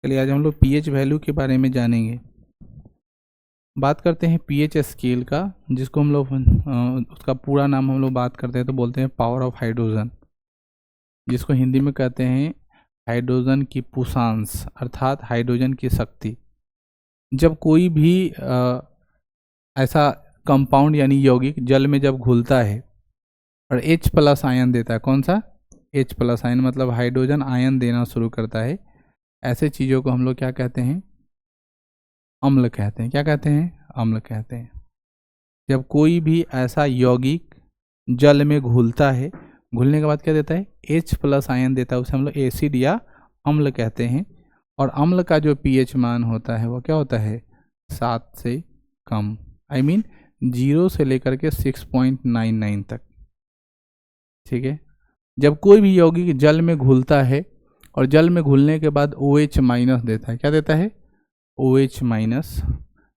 चलिए आज हम लोग पीएच वैल्यू के बारे में जानेंगे। बात करते हैं पीएच स्केल का, जिसको हम लोग उसका पूरा नाम हम लोग बात करते हैं तो बोलते हैं पावर ऑफ हाइड्रोजन, जिसको हिंदी में कहते हैं हाइड्रोजन की पुषांश अर्थात हाइड्रोजन की शक्ति। जब कोई भी ऐसा कंपाउंड यानी यौगिक जल में जब घुलता है और H प्लस आयन देता है, कौन सा H प्लस आयन, मतलब हाइड्रोजन आयन देना शुरू करता है, ऐसे चीज़ों को हम लोग क्या कहते हैं, अम्ल कहते हैं। क्या कहते हैं? अम्ल कहते हैं। जब कोई भी ऐसा यौगिक जल में घुलता है, घुलने के बाद क्या देता है, H प्लस आयन देता है, उसे हम लोग एसिड या अम्ल कहते हैं। और अम्ल का जो पीएच मान होता है वो क्या होता है, 7 से कम, आई मीन 0 से लेकर के 6.99 तक। ठीक है। जब कोई भी यौगिक जल में घुलता है और जल में घुलने के बाद OH माइनस देता है, क्या देता है, OH माइनस,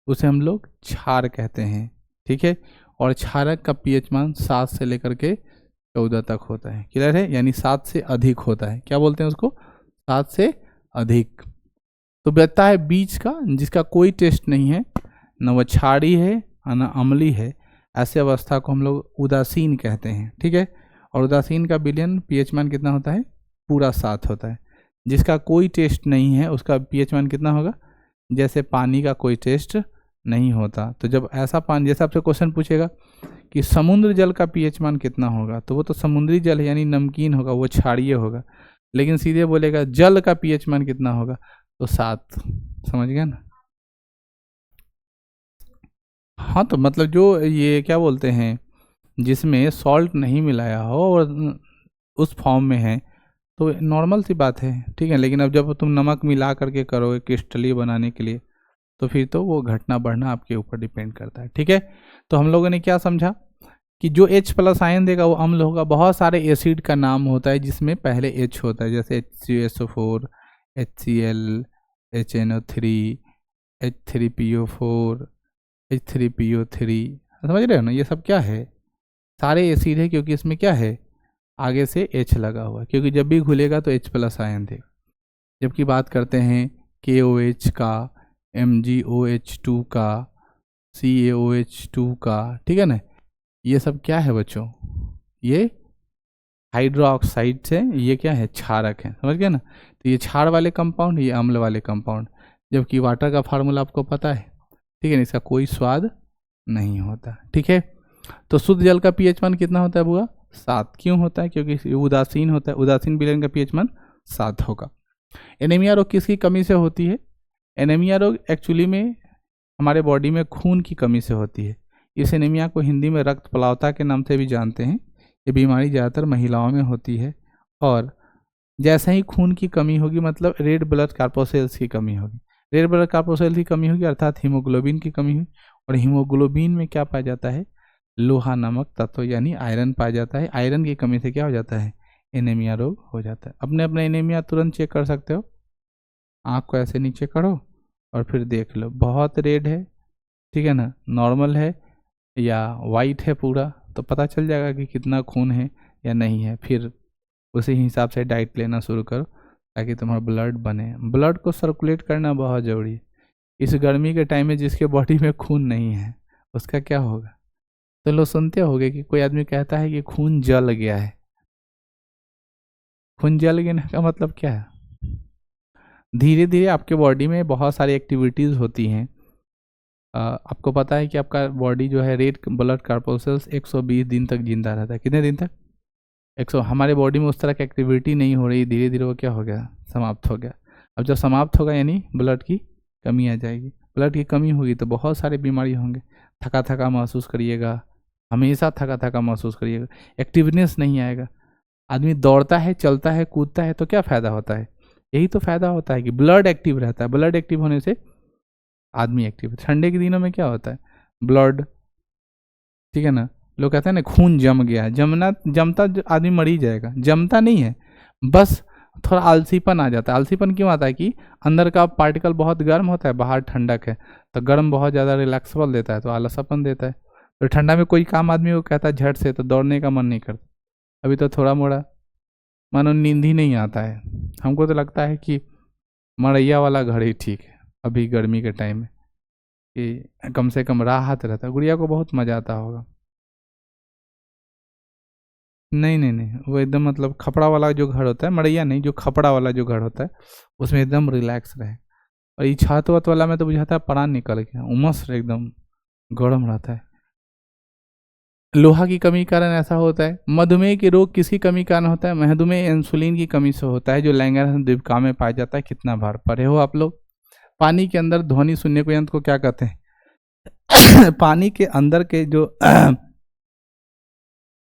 उसे हम लोग क्षार कहते हैं। ठीक है। और क्षारक का पीएच मान 7 से लेकर के 14 तक होता है। क्लियर है? यानी 7 से अधिक होता है। क्या बोलते हैं उसको, 7 से अधिक। तो बचता है बीच का, जिसका कोई टेस्ट नहीं है, न वह क्षारी है न अम्ली है। ऐसे अवस्था को हम लोग उदासीन कहते हैं। ठीक है। और उदासीन का विलयन पीएच मान कितना होता है, पूरा 7 होता है। जिसका कोई टेस्ट नहीं है उसका पीएच मान कितना होगा, जैसे पानी का कोई टेस्ट नहीं होता। तो जब ऐसा पानी, जैसे आपसे क्वेश्चन पूछेगा कि समुद्र जल का पीएच मान कितना होगा, तो वो तो समुद्री जल है यानी नमकीन होगा, वो क्षारीय होगा। लेकिन सीधे बोलेगा जल का पीएच मान कितना होगा, तो 7। समझ गया ना? हाँ, तो मतलब जो ये क्या बोलते हैं, जिसमें सॉल्ट नहीं मिलाया हो और उस फॉर्म में है तो नॉर्मल सी बात है। ठीक है। लेकिन अब जब तुम नमक मिला करके करोगे क्रिस्टलीय बनाने के लिए, तो फिर तो वो घटना बढ़ना आपके ऊपर डिपेंड करता है। ठीक है। तो हम लोगों ने क्या समझा कि जो H प्लस आयन देगा वो अम्ल होगा। बहुत सारे एसिड का नाम होता है जिसमें पहले H होता है, जैसे HCSO4, HCl, HNO3, H3PO4, H3PO3। समझ रहे हो ना? ये सब क्या है, सारे एसिड है, क्योंकि इसमें क्या है, आगे से H लगा हुआ है, क्योंकि जब भी घुलेगा तो H प्लस आयन देगा। जबकि बात करते हैं KOH का, MgOH2 का, CaOH2 का, ठीक है ना, ये सब क्या है बच्चों, ये हाइड्रोक्साइड से, ये क्या है, क्षारक है। समझ गए ना? तो ये क्षार वाले कंपाउंड, ये अम्ल वाले कंपाउंड। जबकि वाटर का फार्मूला आपको पता है, ठीक है ना, इसका कोई स्वाद नहीं होता। ठीक है। तो शुद्ध जल का पीएच मान कितना होता है बुआ, 7। क्यों होता है? क्योंकि उदासीन होता है, उदासीन विलयन का पीएच मान 7 होगा। एनीमिया रोग किसकी कमी से होती है? एनीमिया रोग एक्चुअली में हमारे बॉडी में खून की कमी से होती है। इस एनीमिया को हिंदी में रक्त प्लावता के नाम से भी जानते हैं। ये बीमारी ज़्यादातर महिलाओं में होती है। और जैसे ही खून की कमी होगी, मतलब रेड ब्लड कार्पोसेल्स की कमी होगी, रेड ब्लड कार्पोसेल्स की कमी होगी अर्थात हीमोग्लोबिन की कमी हुई। और हीमोग्लोबिन में क्या पाया जाता है, लोहा नामक तत्व यानी आयरन पाया जाता है। आयरन की कमी से क्या हो जाता है, एनीमिया रोग हो जाता है। अपने अपने एनीमिया तुरंत चेक कर सकते हो, आँख को ऐसे नीचे करो और फिर देख लो, बहुत रेड है, ठीक है ना, नॉर्मल है या वाइट है पूरा, तो पता चल जाएगा कि कितना खून है या नहीं है। फिर उसी हिसाब से डाइट लेना शुरू करो ताकि तुम्हारा ब्लड बने। ब्लड को सर्कुलेट करना बहुत ज़रूरी है। इस गर्मी के टाइम में जिसके बॉडी में खून नहीं है उसका क्या होगा? तो लोग सुनते होंगे कि कोई आदमी कहता है कि खून जल गया है। खून जल गया का मतलब क्या है? धीरे धीरे आपके बॉडी में बहुत सारी एक्टिविटीज़ होती हैं। आपको पता है कि आपका बॉडी जो है, रेड ब्लड कार्पोसेल्स 120 दिन तक जिंदा रहता है। कितने दिन तक? 100। हमारे बॉडी में उस तरह की एक्टिविटी नहीं हो रही, धीरे धीरे वो क्या हो गया, समाप्त हो गया। अब जब समाप्त होगा यानी ब्लड की कमी आ जाएगी। ब्लड की कमी होगी तो बहुत सारे बीमारी होंगे। थका थका महसूस करिएगा, हमेशा थका थका महसूस करिएगा, एक्टिवनेस नहीं आएगा। आदमी दौड़ता है, चलता है, कूदता है तो क्या फ़ायदा होता है? यही तो फ़ायदा होता है कि ब्लड एक्टिव रहता है। ब्लड एक्टिव होने से आदमी एक्टिव। ठंडे के दिनों में क्या होता है, ब्लड, ठीक है ना, लोग कहते हैं ना खून जम गया है। जमना, जमता आदमी मर ही जाएगा, जमता नहीं है, बस थोड़ा आलसीपन आ जाता है। आलसीपन क्यों आता है कि अंदर का पार्टिकल बहुत गर्म होता है, बाहर ठंडक है, तो गर्म बहुत ज़्यादा रिलैक्सेबल देता है तो आलसापन देता है। तो ठंडा में कोई काम आदमी को कहता है झट से, तो दौड़ने का मन नहीं करता। अभी तो थोड़ा मोड़ा मानो नींद ही नहीं आता है। हमको तो लगता है कि मड़ैया वाला घर ही ठीक है अभी गर्मी के टाइम में, कि कम से कम राहत रहता है। गुड़िया को बहुत मज़ा आता होगा। नहीं नहीं नहीं, वो एकदम मतलब खपड़ा वाला जो घर होता है, मड़ैया नहीं, जो खपड़ा वाला जो घर होता है उसमें एकदम रिलैक्स रहे। और ये छत वत वाला में तो बुझाता है प्राण निकल गया, उमस एकदम गर्म रहता है। लोहा की कमी के कारण ऐसा होता है। मधुमेह के रोग किसकी कमी के कारण होता है? मधुमेह इंसुलिन की कमी से होता है, जो लैंगरहंस द्वीपकल्प में पाया जाता है। कितना बार पढ़े हो आप लोग? पानी के अंदर ध्वनि सुनने को यंत्र को क्या कहते हैं? पानी के अंदर के जो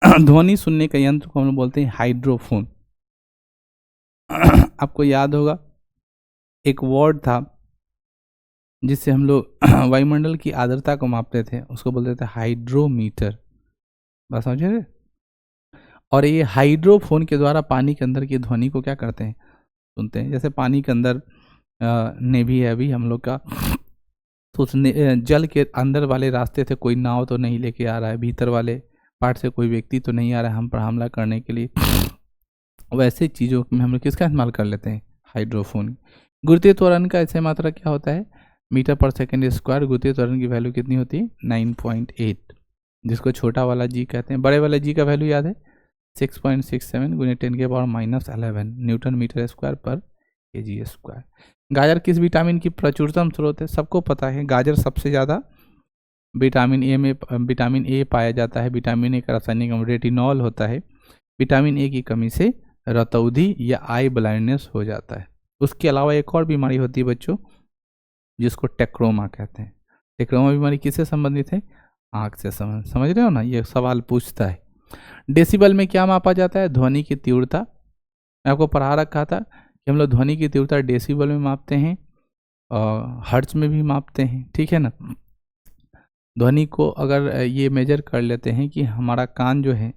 ध्वनि सुनने का यंत्र को हम लोग बोलते हैं हाइड्रोफोन। आपको याद होगा एक वर्ड था जिससे हम लोग वायुमंडल की आर्द्रता को मापते थे, उसको बोलते थे हाइड्रोमीटर। बात समझे? और ये हाइड्रोफोन के द्वारा पानी के अंदर की ध्वनि को क्या करते हैं? सुनते हैं। जैसे पानी के अंदर नेवी है अभी हम लोग का, तो उस जल के अंदर वाले रास्ते से कोई नाव तो नहीं लेके आ रहा है, भीतर वाले पार्ट से कोई व्यक्ति तो नहीं आ रहा है हम पर हमला करने के लिए। वैसे चीज़ों में हम लोग किसका इस्तेमाल कर लेते हैं? हाइड्रोफोन। गुरुत्वीय त्वरण का ऐसे मात्रा क्या होता है? मीटर पर सेकेंड स्क्वायर। गुरुत्वीय त्वरण की वैल्यू कितनी होती है? 9.8, जिसको छोटा वाला जी कहते हैं। बड़े वाले जी का वैल्यू याद है? 6.67 × 10⁻11 न्यूटन मीटर स्क्वायर पर kg स्क्वायर। गाजर किस विटामिन की प्रचुरतम स्रोत है? सबको पता है, गाजर सबसे ज़्यादा विटामिन ए में विटामिन ए पाया जाता है। विटामिन ए का रासायनिक नाम रेटिनॉल होता है। विटामिन ए की कमी से रतौंधी या आई ब्लाइंडनेस हो जाता है। उसके अलावा एक और बीमारी होती है बच्चों, जिसको टेक्रोमा कहते हैं। टेक्रोमा बीमारी किससे संबंधित है? आँख से संबंधित। समझ रहे हो ना? ये सवाल पूछता है। डेसिबल में क्या मापा जाता है? ध्वनि की तीव्रता। मैं आपको पढ़ा रखा था कि हम लोग ध्वनि की तीव्रता डेसिबल में मापते हैं और हर्ट्ज में भी मापते हैं, ठीक है ना। ध्वनि को अगर ये मेजर कर लेते हैं कि हमारा कान जो है,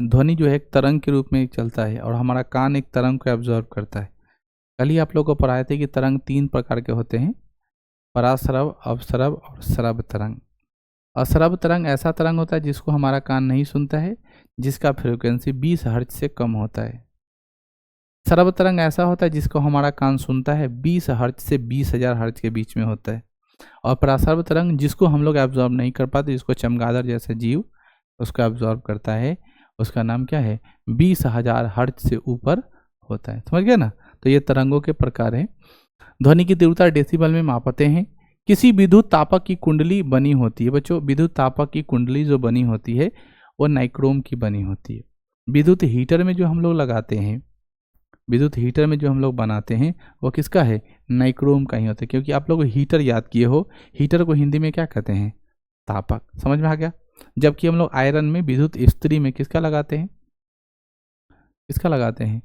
ध्वनि जो है एक तरंग के रूप में चलता है और हमारा कान एक तरंग को एब्जॉर्व करता है। कल ही आप लोग को पढ़ाए थे कि तरंग 3 प्रकार के होते हैं, पराश्रव, अवश्रव और श्रव तरंग। अश्रव तरंग ऐसा तरंग होता है जिसको हमारा कान नहीं सुनता है, जिसका फ्रीक्वेंसी 20 हर्ट्ज से कम होता है। श्रव तरंग ऐसा होता है जिसको हमारा कान सुनता है, 20 हर्ट्ज से 20,000 हर्ट्ज के बीच में होता है। और पराश्रव तरंग जिसको हम लोग एब्जॉर्ब नहीं कर पाते, जिसको चमगादड़ जैसे जीव उसको एब्जॉर्ब करता है, उसका नाम क्या है? 20,000 हर्ट्ज से ऊपर होता है। समझ गए ना? तो ये तरंगों के प्रकार हैं। ध्वनि की तीव्रता डेसिबल में मापते हैं। किसी विद्युत तापक की कुंडली बनी होती है बच्चों, विद्युत तापक की कुंडली जो बनी होती है वो नाइक्रोम की बनी होती है। विद्युत हीटर में जो हम लोग लगाते हैं, विद्युत हीटर में जो हम लोग बनाते हैं वो किसका है? नाइक्रोम का ही होता है। क्योंकि आप लोग हीटर याद किए हो, हीटर को हिंदी में क्या कहते हैं? तापक। समझ में आ गया? जबकि हम लोग आयरन में, विद्युत इस्त्री में किसका लगाते हैं? किसका लगाते हैं?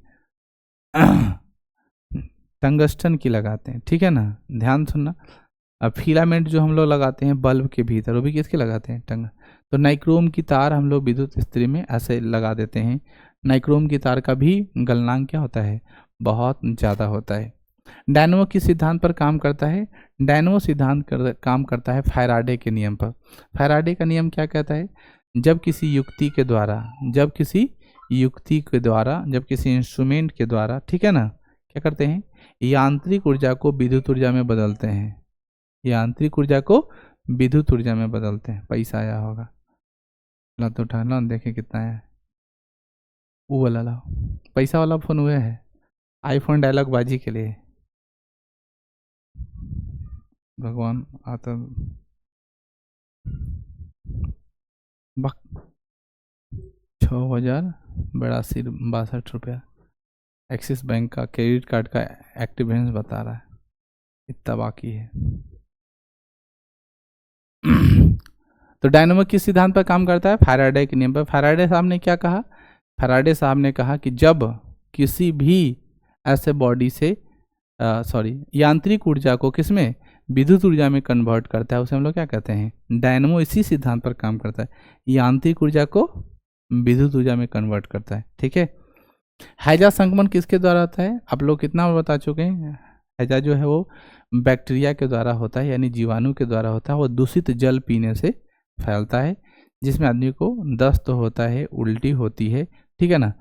टंगस्टन की लगाते हैं, ठीक है ना। ध्यान सुनना। अब फिलामेंट जो हम लोग लगाते हैं बल्ब के भीतर, वो भी किसके लगाते हैं? तो नाइक्रोम की तार हम लोग विद्युत इस्त्री में ऐसे लगा देते हैं। नाइक्रोम की तार का भी गलनांक क्या होता है? बहुत ज़्यादा होता है। डायनमो किस सिद्धांत पर काम करता है? डायनमो सिद्धांत काम करता है फैराडे के नियम पर। फैराडे का नियम क्या कहता है? जब किसी युक्ति के द्वारा, जब किसी इंस्ट्रूमेंट के द्वारा, ठीक है ना, क्या करते हैं? यांत्रिक ऊर्जा को विद्युत ऊर्जा में बदलते हैं। यांत्रिक ऊर्जा को विद्युत ऊर्जा में बदलते हैं। पैसा आया होगा, ला तो उठा लो, देखें कितना है। वो वाला लाओ, पैसा वाला फोन हुआ है, आईफोन डायलॉग बाजी के लिए। भगवान आता 6,082 रुपया। एक्सिस बैंक का क्रेडिट कार्ड का एक्टिव बैलेंस बता रहा है, इतना बाकी है। तो डायनामो किस सिद्धांत पर काम करता है? फैराडे के नियम पर। फैराडे साहब ने क्या कहा? फैराडे साहब ने कहा कि जब किसी भी ऐसे बॉडी से यांत्रिक ऊर्जा को किसमें? विद्युत ऊर्जा में कन्वर्ट करता है, उसे हम लोग क्या कहते हैं? डायनामो इसी सिद्धांत पर काम करता है, यांत्रिक ऊर्जा को विद्युत ऊर्जा में कन्वर्ट करता है, ठीक है। हैजा संक्रमण किसके द्वारा होता है? आप लोग कितना बता चुके हैं। हैजा जो है वो बैक्टीरिया के द्वारा होता है, यानी जीवाणु के द्वारा होता है। वो दूषित जल पीने से फैलता है, जिसमें आदमी को दस्त होता है, उल्टी होती है, ठीक है ना,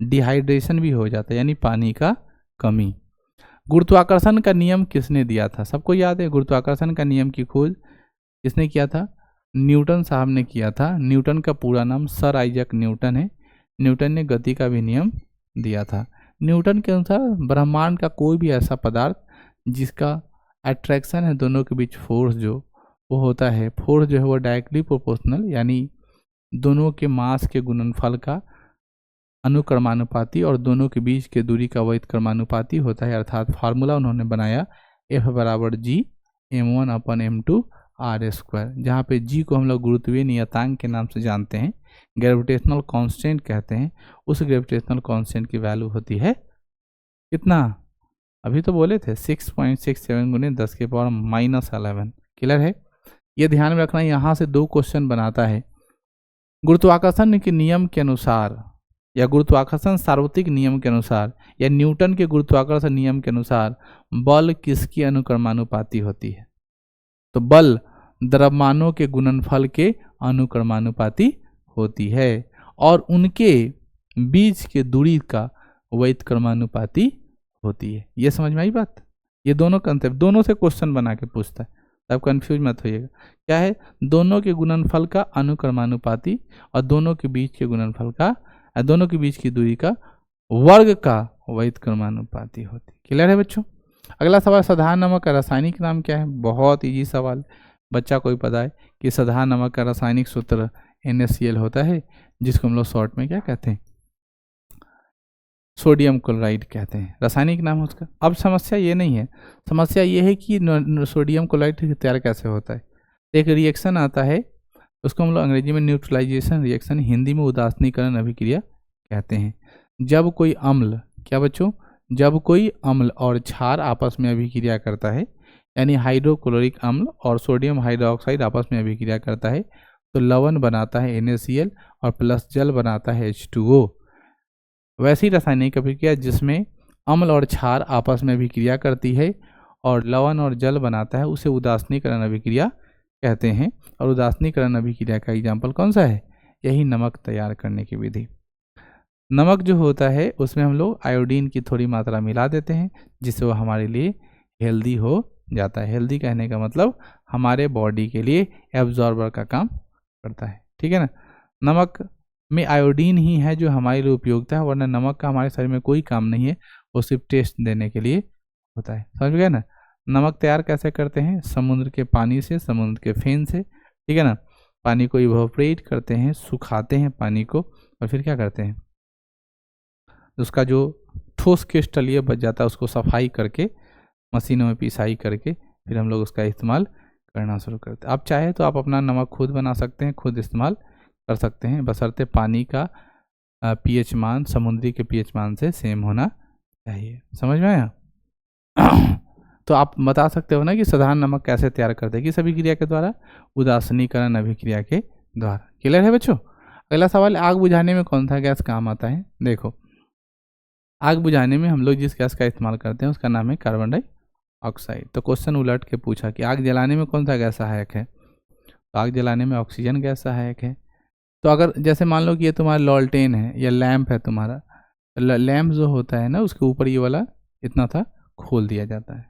डिहाइड्रेशन भी हो जाता है, यानी पानी का कमी। गुरुत्वाकर्षण का नियम किसने दिया था? सबको याद है गुरुत्वाकर्षण का नियम की खोज किसने किया था? न्यूटन साहब ने किया था। न्यूटन का पूरा नाम सर आइजैक न्यूटन है। न्यूटन ने गति का भी नियम दिया था। न्यूटन के अनुसार ब्रह्मांड का कोई भी ऐसा पदार्थ जिसका अट्रैक्शन है दोनों के बीच फोर्स जो वो होता है, फोर्स जो है वो डायरेक्टली प्रोपोर्शनल यानी दोनों के मास के गुणनफल का अनुक्रमानुपाती और दोनों के बीच के दूरी का वैध क्रमानुपाती होता है। अर्थात फार्मूला उन्होंने बनाया F बराबर जी m1/m2 r स्क्वायर, जहाँ पे g को हम लोग गुरुत्वीय नियतांक के नाम से जानते हैं, ग्रेविटेशनल कांस्टेंट कहते हैं। उस ग्रेविटेशनल कांस्टेंट की वैल्यू होती है कितना? अभी तो बोले थे 6.67 गुने 10 के पावर -11। क्लियर है? ये ध्यान में रखना, यहाँ से 2 क्वेश्चन बनाता है। गुरुत्वाकर्षण के नियम के अनुसार या गुरुत्वाकर्षण सार्वत्रिक नियम के अनुसार या न्यूटन के गुरुत्वाकर्षण नियम के अनुसार बल किसकी अनुक्रमानुपाती होती है? तो बल द्रव्यमानों के गुणनफल के अनुक्रमानुपाती होती है और उनके बीच के दूरी का वैध क्रमानुपाती होती है। ये समझ में आई बात? ये दोनों कंसेप्ट दोनों से क्वेश्चन बना के पूछता है, तब कंफ्यूज मत होइएगा। क्या है? दोनों के गुणनफल का अनुक्रमानुपाती और दोनों के बीच के गुणनफल का दोनों के बीच की दूरी का वर्ग का वैध क्रमानुपाती होती। क्लियर है बच्चों? अगला सवाल, साधारण नमक का रासायनिक नाम क्या है? बहुत इजी सवाल, बच्चा को भी पता है कि साधारण नमक का रासायनिक सूत्र NaCl होता है, जिसको हम लोग शॉर्ट में क्या कहते हैं? सोडियम क्लोराइड कहते हैं, रासायनिक नाम है उसका। अब समस्या ये नहीं है, समस्या ये है कि सोडियम क्लोराइड तैयार कैसे होता है। एक रिएक्शन आता है, उसको हम लोग अंग्रेजी में न्यूट्रलाइजेशन रिएक्शन, हिंदी में उदासीनीकरण अभिक्रिया कहते हैं। जब कोई अम्ल, क्या बच्चों? जब कोई अम्ल और क्षार आपस में अभिक्रिया करता है, यानी हाइड्रोक्लोरिक अम्ल और सोडियम हाइड्रोक्साइड आपस में अभिक्रिया करता है, तो लवण बनाता है NaCl और प्लस जल बनाता है H2O। वैसी रासायनिक अभिक्रिया जिसमें अम्ल और क्षार आपस में अभिक्रिया करती है और लवण और जल बनाता है, उसे उदासीनीकरण अभिक्रिया कहते हैं। और उदासीनीकरण अभिक्रिया का एग्जाम्पल कौन सा है? यही नमक तैयार करने की विधि। नमक जो होता है उसमें हम लोग आयोडीन की थोड़ी मात्रा मिला देते हैं, जिससे वो हमारे लिए हेल्दी हो जाता है। हेल्दी कहने का मतलब हमारे बॉडी के लिए एब्जॉर्बर का काम करता है। ठीक है ना? नमक में आयोडीन ही है जो हमारे लिए उपयोगिता है, वरना नमक का हमारे शरीर में कोई काम नहीं है, वो सिर्फ टेस्ट देने के लिए होता है। समझ गए ना? नमक तैयार कैसे करते हैं? समुद्र के पानी से, समुद्र के फेन से। ठीक है ना? पानी को इवोपरेट करते हैं, सुखाते हैं पानी को, और फिर क्या करते हैं? उसका जो ठोस क्रिस्टलीय बच जाता है उसको सफाई करके मशीनों में पिसाई करके फिर हम लोग उसका इस्तेमाल करना शुरू करते हैं। आप चाहे तो आप अपना नमक खुद बना सकते हैं, खुद इस्तेमाल कर सकते हैं, बशर्ते पानी का pH मान समुद्री के pH मान से सेम होना चाहिए। समझ में आया? तो आप बता सकते हो ना कि साधारण नमक कैसे तैयार करते हैं? किस अभिक्रिया के द्वारा? उदासीनीकरण अभिक्रिया के द्वारा। क्लियर है बच्चों? अगला सवाल, आग बुझाने में कौन सा गैस काम आता है? देखो, आग बुझाने में हम लोग जिस गैस का इस्तेमाल करते हैं उसका नाम है कार्बन डाइऑक्साइड। तो क्वेश्चन उलट के पूछा कि आग जलाने में कौन सा गैस सहायक है? तो आग जलाने में ऑक्सीजन गैस सहायक है। तो अगर जैसे मान लो कि ये तुम्हारा लॉल्टेन है या लैंप है तुम्हारा, लैंप जो होता है ना उसके ऊपर ये वाला इतना था खोल दिया जाता है,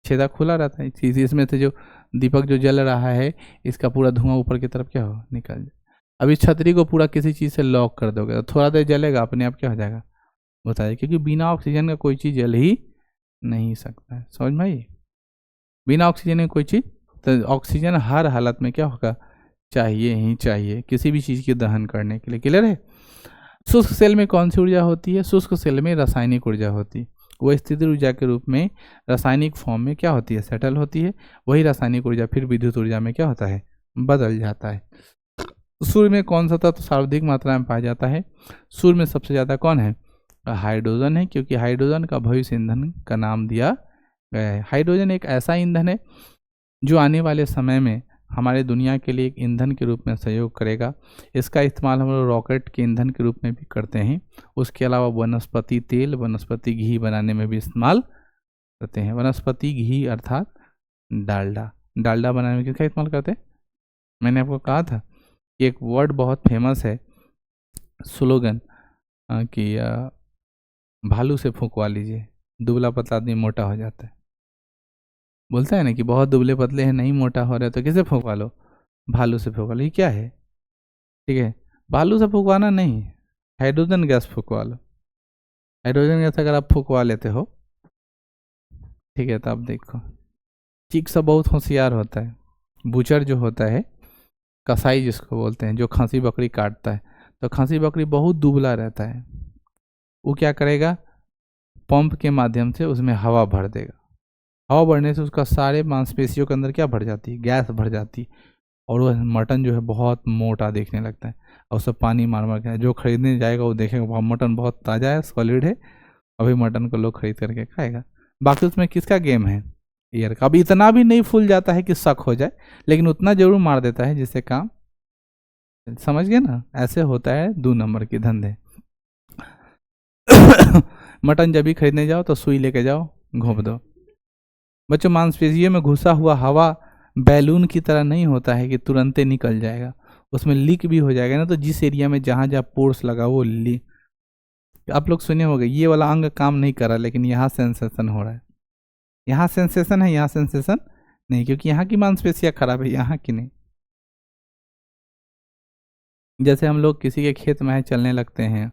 छेदा खुला रहता है, चीज़ इसमें से जो दीपक जो जल रहा है इसका पूरा धुआं ऊपर की तरफ क्या हो निकल जाए। अभी छतरी को पूरा किसी चीज़ से लॉक कर दोगे तो थोड़ा देर जलेगा, अपने आप क्या हो जाएगा? बताइए, क्योंकि बिना ऑक्सीजन का कोई चीज़ जल ही नहीं सकता है। समझ में आई? बिना ऑक्सीजन की कोई चीज़, तो ऑक्सीजन हर हालत में क्या होगा? चाहिए ही चाहिए किसी भी चीज़ की दहन करने के लिए। क्लियर है? शुष्क सेल में कौन सी ऊर्जा होती है? शुष्क सेल में रासायनिक ऊर्जा होती है। वो स्थिर ऊर्जा के रूप में रासायनिक फॉर्म में क्या होती है? सेटल होती है। वही रासायनिक ऊर्जा फिर विद्युत ऊर्जा में क्या होता है? बदल जाता है। सूर्य में कौन सा तत्व सर्वाधिक मात्रा में पाया जाता है? सूर्य में सबसे ज़्यादा कौन है? हाइड्रोजन है, क्योंकि हाइड्रोजन का भविष्य ईंधन का नाम दिया गया है। हाइड्रोजन एक ऐसा ईंधन है जो आने वाले समय में हमारे दुनिया के लिए एक ईंधन के रूप में सहयोग करेगा। इसका इस्तेमाल हम लोग रॉकेट के ईंधन के रूप में भी करते हैं। उसके अलावा वनस्पति तेल, वनस्पति घी बनाने में भी इस्तेमाल करते हैं। वनस्पति घी अर्थात डालडा, डालडा बनाने में किसका इस्तेमाल करते हैं? मैंने आपको कहा था कि एक वर्ड बहुत फेमस है, स्लोगन कि भालू से फूंकवा लीजिए, दुबला पतला आदमी मोटा हो जाता है। बोलता है ना कि बहुत दुबले पतले हैं, नहीं मोटा हो रहे तो किसे फूंकवा लो, भालू से फूंकवा लो। ये क्या है, ठीक है, भालू से फूंकवाना नहीं, हाइड्रोजन गैस फूंकवा लो। हाइड्रोजन गैस अगर आप फूंकवा लेते हो, ठीक है, तो आप देखो चीक सा बहुत होशियार होता है। बूचर जो होता है, कसाई जिसको बोलते हैं, जो खसी बकरी काटता है, तो खसी बकरी बहुत दुबला रहता है। वो क्या करेगा, पंप के माध्यम से उसमें हवा भर देगा। हवा भरने से उसका सारे मांसपेशियों के अंदर क्या भर जाती है, गैस भर जाती है, और वह मटन जो है बहुत मोटा देखने लगता है। और सब पानी मार मार के, जो खरीदने जाएगा वो देखेगा मटन बहुत ताज़ा है, सॉलिड है, अभी मटन को लोग खरीद करके खाएगा। बाकी उसमें किसका गेम है, ईयर का। अभी इतना भी नहीं फूल जाता है कि शक हो जाए, लेकिन उतना जरूर मार देता है जिससे काम, समझ गए ना। ऐसे होता है 2 नंबर के धंधे। मटन जब भी खरीदने जाओ तो सुई लेके जाओ, घोंप दो। बच्चों, मांसपेशियों में घुसा हुआ हवा बैलून की तरह नहीं होता है कि तुरंत निकल जाएगा, उसमें लीक भी हो जाएगा ना। तो जिस एरिया में जहाँ जहाँ पोर्स लगा वो लीक, आप लोग सुने होंगे ये वाला अंग काम नहीं कर रहा, लेकिन यहाँ सेंसेशन हो रहा है। यहाँ सेंसेशन है, यहाँ सेंसेशन नहीं, क्योंकि यहाँ की मांसपेशियाँ खराब है, यहाँ की नहीं। जैसे हम लोग किसी के खेत में चलने लगते हैं,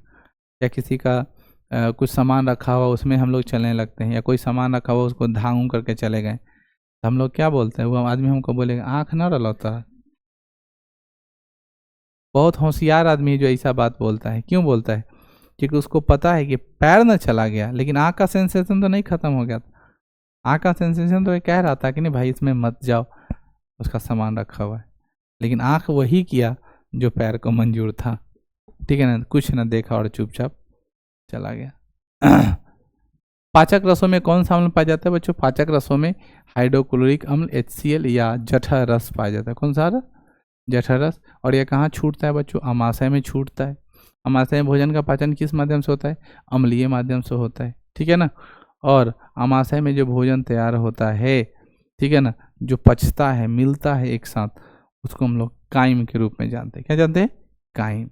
या किसी का कुछ सामान रखा हुआ उसमें हम लोग चलने लगते हैं, या कोई सामान रखा हुआ उसको धांग करके चले गए, तो हम लोग क्या बोलते हैं, वो आदमी हमको बोलेगा आँख ना रलौता। बहुत होशियार आदमी जो ऐसा बात बोलता है, क्यों बोलता है, क्योंकि उसको पता है कि पैर न चला गया, लेकिन आँख का सेंसेशन तो नहीं खत्म हो गया था। आँख का सेंसेशन तो ये कह रहा था कि नहीं भाई इसमें मत जाओ, उसका सामान रखा हुआ है, लेकिन आँख वही किया जो पैर को मंजूर था, ठीक है ना, कुछ ना देखा और चुपचाप चला गया। पाचक रसों में कौन सा अम्ल पाया जाता है बच्चों, पाचक रसों में हाइड्रोक्लोरिक अम्ल HCl या जठर रस पाया जाता है। कौन सा रस, जठर रस। और यह कहाँ छूटता है बच्चों, अमाशय में छूटता है। अमाशय में भोजन का पाचन किस माध्यम से होता है, अम्लीय माध्यम से होता है, ठीक है ना। और अमाशय में जो भोजन तैयार होता है, ठीक है ना, जो पचता है, मिलता है एक साथ, उसको हम लोग काइम के रूप में जानते हैं। क्या जानते हैं, काइम।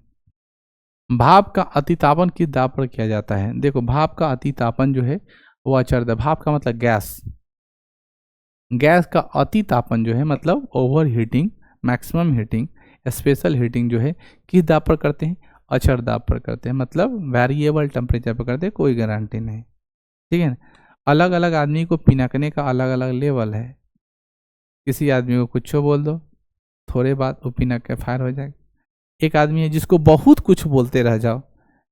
भाप का अतितापन किस दाब पर किया जाता है, देखो भाप का अतितापन जो है वो अचर, भाप का मतलब गैस, गैस का अतितापन जो है मतलब over heating, maximum heating, special heating जो है किस दाब पर करते हैं, अचर दाब पर करते हैं, मतलब वेरिएबल टेम्परेचर पर करते हैं, कोई गारंटी नहीं, ठीक है ना। अलग अलग आदमी को पिनकने का अलग अलग लेवल है। किसी आदमी को कुछ बोल दो, थोड़े बाद वो पिनक के फायर हो जाएगा। एक आदमी है जिसको बहुत कुछ बोलते रह जाओ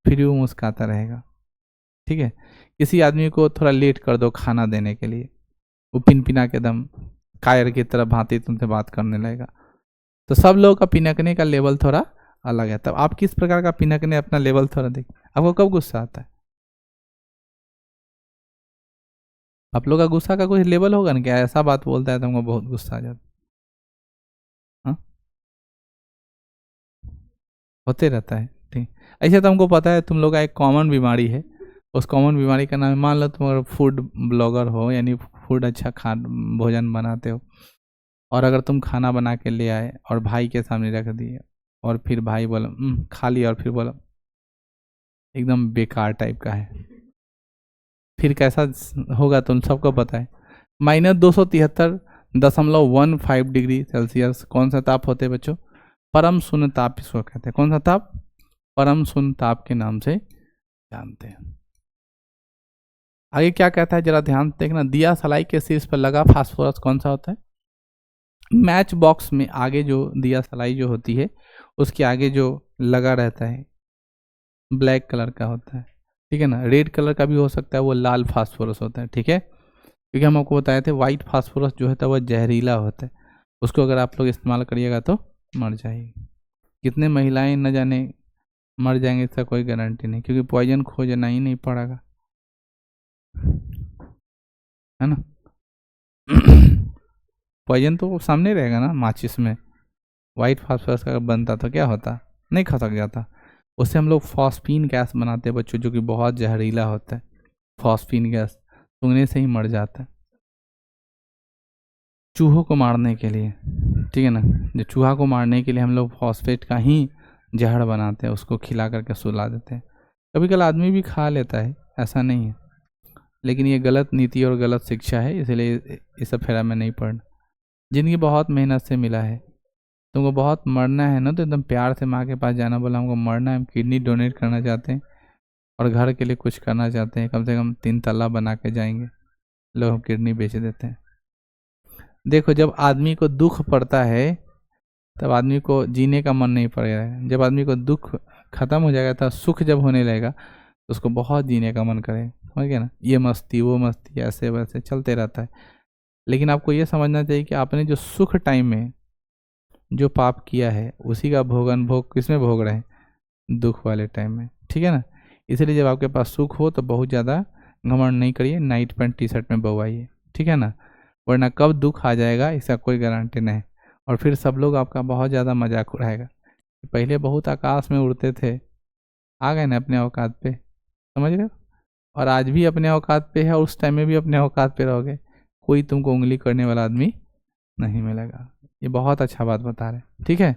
फिर भी वो मुस्कुराता रहेगा, ठीक है। किसी आदमी को थोड़ा लेट कर दो खाना देने के लिए, वो पिना के दम कायर की तरह भांति तुमसे बात करने लगेगा। तो सब लोगों का पिनकने का लेवल थोड़ा अलग है। तब आप किस प्रकार का पिनकने अपना लेवल थोड़ा देख, आपको कब गुस्सा आता है, आप लोग का गुस्सा का कोई लेवल होगा ना, क्या ऐसा बात बोलता है तो हमको बहुत गुस्सा आ जाता है, हाँ होते रहता है, ठीक। ऐसे तो हमको पता है तुम लोग का एक कॉमन बीमारी है, उस कॉमन बीमारी का नाम है, मान लो तुम फूड ब्लॉगर हो, यानी फूड अच्छा भोजन बनाते हो, और अगर तुम खाना बना के ले आए और भाई के सामने रख दिए, और फिर भाई बोला खा लिया, और फिर बोला एकदम बेकार टाइप का है, फिर कैसा होगा तुम सबको पता है। -273.15 डिग्री सेल्सियस कौन सा ताप होते हैं बच्चों, परम शून्य ताप इसको कहते हैं। कौन सा ताप, परम शून्य ताप के नाम से जानते हैं। आगे क्या कहता है जरा ध्यान देखना, दिया सलाई के शीर्ष पर लगा फास्फोरस कौन सा होता है, मैच बॉक्स में आगे जो दिया सलाई जो होती है उसके आगे जो लगा रहता है ब्लैक कलर का होता है, ठीक है ना। रेड कलर का भी हो सकता है, वो लाल फास्फोरस होता है, ठीक है। क्योंकि हम आपको बताए थे वाइट फास्फोरस जो है वह जहरीला होता है, उसको अगर आप लोग इस्तेमाल करिएगा तो मर जाएगी। कितने महिलाएं न जाने मर जाएंगे इसका कोई गारंटी नहीं, क्योंकि पॉइजन खोजना ही नहीं पड़ेगा, है ना। पॉइजन तो सामने रहेगा ना, माचिस में वाइट फास्फोरस का बनता तो क्या होता, नहीं खसक जाता। उससे हम लोग फॉस्फीन गैस बनाते हैं बच्चों, जो कि बहुत जहरीला होता है। फॉस्फीन गैस सूंघने से ही मर जाता है। चूहों को मारने के लिए, ठीक है ना, जो चूहा को मारने के लिए हम लोग फॉस्फेट का ही जहर बनाते हैं, उसको खिला करके सुला देते हैं। कभी कभी आदमी भी खा लेता है, ऐसा नहीं है, लेकिन ये गलत नीति और गलत शिक्षा है, इसलिए इस सब फेरा में नहीं पड़ना। जिंदगी बहुत मेहनत से मिला है, तुमको बहुत मरना है ना तो एकदम प्यार से माँ के पास जाना, बोला हमको मरना है, हम किडनी डोनेट करना चाहते हैं और घर के लिए कुछ करना चाहते हैं, कम से कम 3 तल्ला बना के जाएंगे, लोग हम किडनी बेच देते हैं। देखो जब आदमी को दुख पड़ता है तब आदमी को जीने का मन नहीं पड़ेगा, जब आदमी को दुख खत्म हो जाएगा तब सुख जब होने लगेगा तो उसको बहुत जीने का मन करे, समझ गया ना। ये मस्ती वो मस्ती ऐसे वैसे चलते रहता है, लेकिन आपको ये समझना चाहिए कि आपने जो सुख टाइम में जो पाप किया है उसी का भोग किसमें भोग रहे हैं, दुख वाले टाइम में, ठीक है ना। इसलिए जब आपके पास सुख हो तो बहुत ज़्यादा घमंड नहीं करिए, नाइट पैंट टी शर्ट में बवाइए, ठीक है ना, वरना कब दुख आ जाएगा इसका कोई गारंटी नहीं। और फिर सब लोग आपका बहुत ज़्यादा मजाक उड़ाएगा, पहले बहुत आकाश में उड़ते थे, आ गए ना अपने औकात पे, समझ रहे हो, और आज भी अपने औकात पे है और उस टाइम में भी अपने औकात पे रहोगे, कोई तुमको उंगली करने वाला आदमी नहीं मिलेगा। ये बहुत अच्छा बात बता रहे, ठीक है।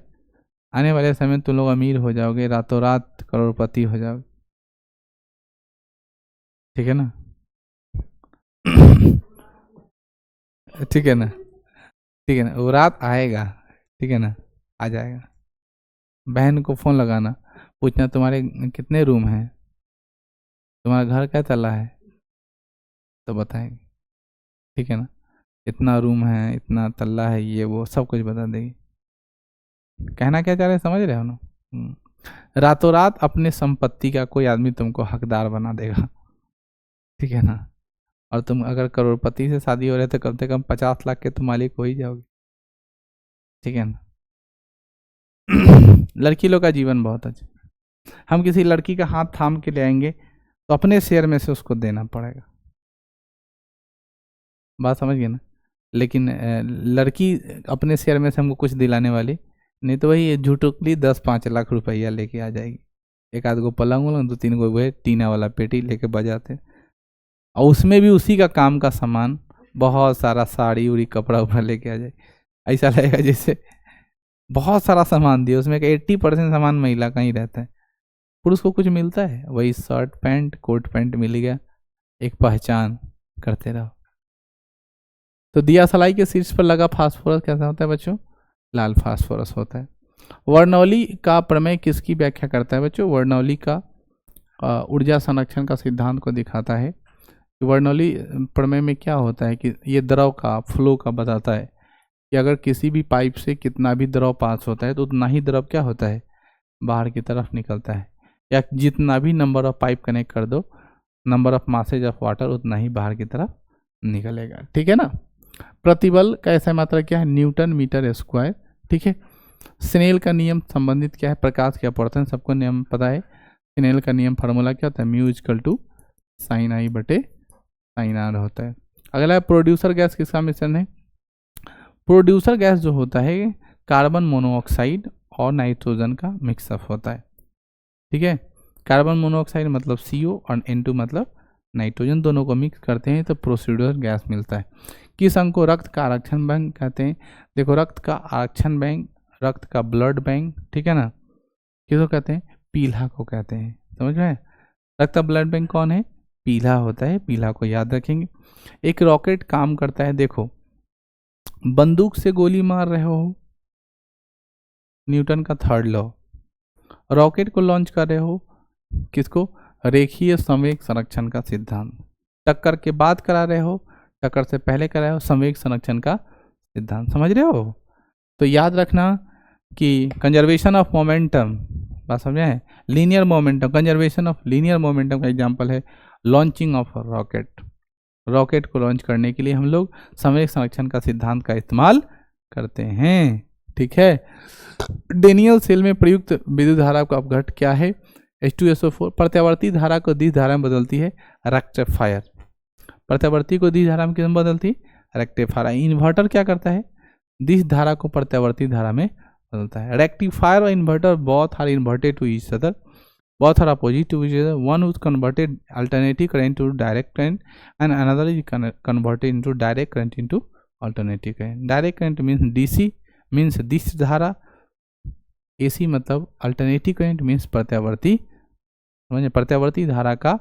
आने वाले समय में तुम लोग अमीर हो जाओगे, रातों रात करोड़पति हो जाओगे, ठीक है ना। ठीक है ना, ठीक है ना, वो रात आएगा, ठीक है ना, आ जाएगा। बहन को फ़ोन लगाना, पूछना तुम्हारे कितने रूम हैं, तुम्हारा घर क्या तला है, तो बताएंगे, ठीक है ना, इतना रूम है इतना तल्ला है ये वो सब कुछ बता देगी। कहना क्या चाह रहे समझ रहे हो ना। रातों रात अपने संपत्ति का कोई आदमी तुमको हकदार बना देगा, ठीक है ना। और तुम अगर करोड़पति से शादी हो रहे तो कम से कम 50 लाख के तुम मालिक हो ही जाओगे, ठीक है ना। लड़की लोग का जीवन बहुत अच्छा, हम किसी लड़की का हाथ थाम के ले आएंगे तो अपने शेयर में से उसको देना पड़ेगा, बात समझ गए ना। लेकिन लड़की अपने शेयर में से हमको कुछ दिलाने वाली नहीं, तो वही झूठुकली 10-5 लाख रुपया लेके आ जाएगी, एक आध गो पलंग वलंग 2-3 गो वह टीना वाला पेटी लेके बजाते, और उसमें भी उसी का काम का सामान, बहुत सारा साड़ी उड़ी कपड़ा उपड़ा लेके आ जाए, ऐसा लगेगा जैसे बहुत सारा सामान दिया, उसमें 80% सामान महिला का ही रहता है, पुरुष को कुछ मिलता है वही शर्ट पैंट कोट पैंट मिल गया, एक पहचान करते रहो। तो दिया सलाई के शीर्ष पर लगा फास्फोरस कैसा होता है बच्चों, लाल फास्फोरस होता है। वर्णौली का प्रमेय किसकी व्याख्या करता है बच्चों, वर्णौली का ऊर्जा संरक्षण का सिद्धांत को दिखाता है। वर्णौली प्रमेय में क्या होता है कि ये द्रव का फ्लो का बताता है कि अगर किसी भी पाइप से कितना भी द्रव पास होता है तो उतना ही द्रव क्या होता है, बाहर की तरफ निकलता है, या जितना भी नंबर ऑफ पाइप कनेक्ट कर दो, number of masses of water उतना ही बाहर की तरफ निकलेगा, ठीक है ना। प्रतिबल का ऐसा मात्रा क्या है, न्यूटन मीटर स्क्वायर, ठीक है। स्नेल का नियम संबंधित क्या है, प्रकाश के अपवर्तन, सबको नियम पता है। स्नेल का नियम फार्मूला क्या होता है, म्यू इक्वल टू साइन आई बटे साइन आर होता है। अगला है प्रोड्यूसर गैस किसका मिश्रण है, प्रोड्यूसर गैस जो होता है कार्बन मोनोऑक्साइड और नाइट्रोजन का मिक्सअप होता है, ठीक है। कार्बन मोनोऑक्साइड मतलब CO और N2 मतलब नाइट्रोजन, दोनों को मिक्स करते हैं तो प्रोड्यूसर गैस मिलता है। किस अंग को रक्त का आरक्षण बैंक कहते हैं, देखो रक्त का आरक्षण बैंक, रक्त का ब्लड बैंक, ठीक है ना, किसको कहते हैं, पीला को कहते हैं, समझ में। रक्त का ब्लड बैंक कौन है, पीला होता है, पीला को याद रखेंगे। एक रॉकेट काम करता है, देखो बंदूक से गोली मार रहे हो, न्यूटन का थर्ड लॉ, रॉकेट को लॉन्च कर रहे हो, किसको, रेखीय संवेग संरक्षण का सिद्धांत, टक्कर के बाद करा रहे हो, टक्कर से पहले करा रहे हो, संवेग संरक्षण का सिद्धांत, समझ रहे हो। तो याद रखना कि कंजर्वेशन ऑफ मोमेंटम, बात समझे हैं, linear momentum, conservation of linear momentum का एग्जांपल है लॉन्चिंग ऑफ रॉकेट, रॉकेट को लॉन्च करने के लिए हम लोग संवेग संरक्षण का सिद्धांत का इस्तेमाल करते हैं, ठीक है। डेनियल सेल में प्रयुक्त विद्युत धारा का अपघट क्या है, H2SO4, प्रत्यावर्ती धारा को दिश धारा में बदलती है रेक्टिफायर, प्रत्यावर्ती को दिश धारा में किस में बदलती, रेक्टिफायर। इन्वर्टर क्या करता है, दिश धारा को प्रत्यावर्ती धारा में बदलता है। रेक्टिफायर और inverter both are inverted to each other, both are opposite to each other, one is converted alternating current to direct current and another is converted into direct current into alternating current. Direct current means DC means दिश धारा, AC मतलब alternating current means प्रत्यावर्ती, समझे, प्रत्यावर्ती धारा का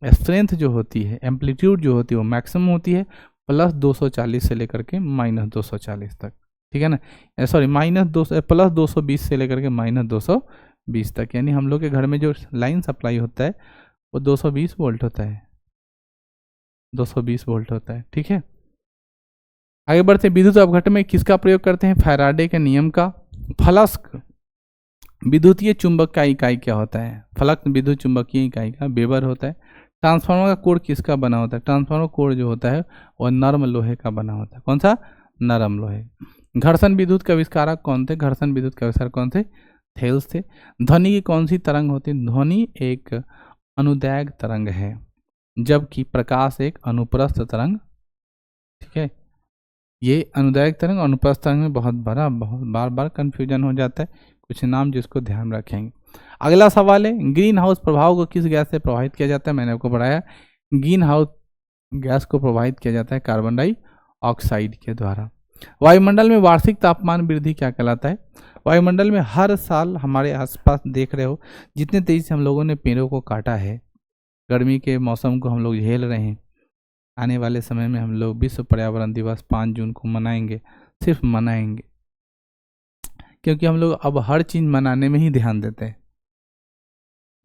strength जो होती है, एम्पलीट्यूड जो होती है वो मैक्सिमम होती है +240 से लेकर के -240 तक, ठीक है ना, सॉरी +220 से लेकर के -220 तक। यानी हम लोग के घर में जो लाइन सप्लाई होता है वो 220 वोल्ट होता है, 220 वोल्ट होता है, ठीक है। आगे बढ़ते हैं, विद्युत अपघट्ट में किसका प्रयोग करते हैं? फैराडे के नियम का। फ्लक्स विद्युतीय चुंबक का इकाई क्या होता है? फ्लक्स विद्युत चुंबकीय इकाई का वेबर होता है। ट्रांसफार्मर का कोर किसका बना होता है? ट्रांसफार्मर कोर जो होता है वह नरम लोहे का बना होता है। कौन सा? नरम लोहे। घर्षण विद्युत के आविष्कारक कौन थे? घर्षण विद्युत के आविष्कारक कौन थे? थेल्स थे। ध्वनि की कौन सी तरंग होती है? ध्वनि एक अनुदैर्घ्य तरंग है, जबकि प्रकाश एक अनुप्रस्थ तरंग, ठीक है। ये अनुदैर्घ्य तरंग और अनुप्रस्थ तरंग में बहुत बार बार कंफ्यूजन हो जाता है, कुछ नाम जिसको ध्यान रखेंगे। अगला सवाल है, ग्रीन हाउस प्रभाव को किस गैस से प्रभावित किया जाता है? मैंने आपको पढ़ाया, ग्रीन हाउस गैस को प्रभावित किया जाता है कार्बन डाइऑक्साइड के द्वारा। वायुमंडल में वार्षिक तापमान वृद्धि क्या कहलाता है? वायुमंडल में हर साल हमारे आसपास देख रहे हो जितने तेजी से हम लोगों ने पेड़ों को काटा है, गर्मी के मौसम को हम लोग झेल रहे हैं। आने वाले समय में हम लोग विश्व पर्यावरण दिवस 5 जून को मनाएंगे, सिर्फ मनाएंगे, क्योंकि हम लोग अब हर चीज़ मनाने में ही ध्यान देते हैं।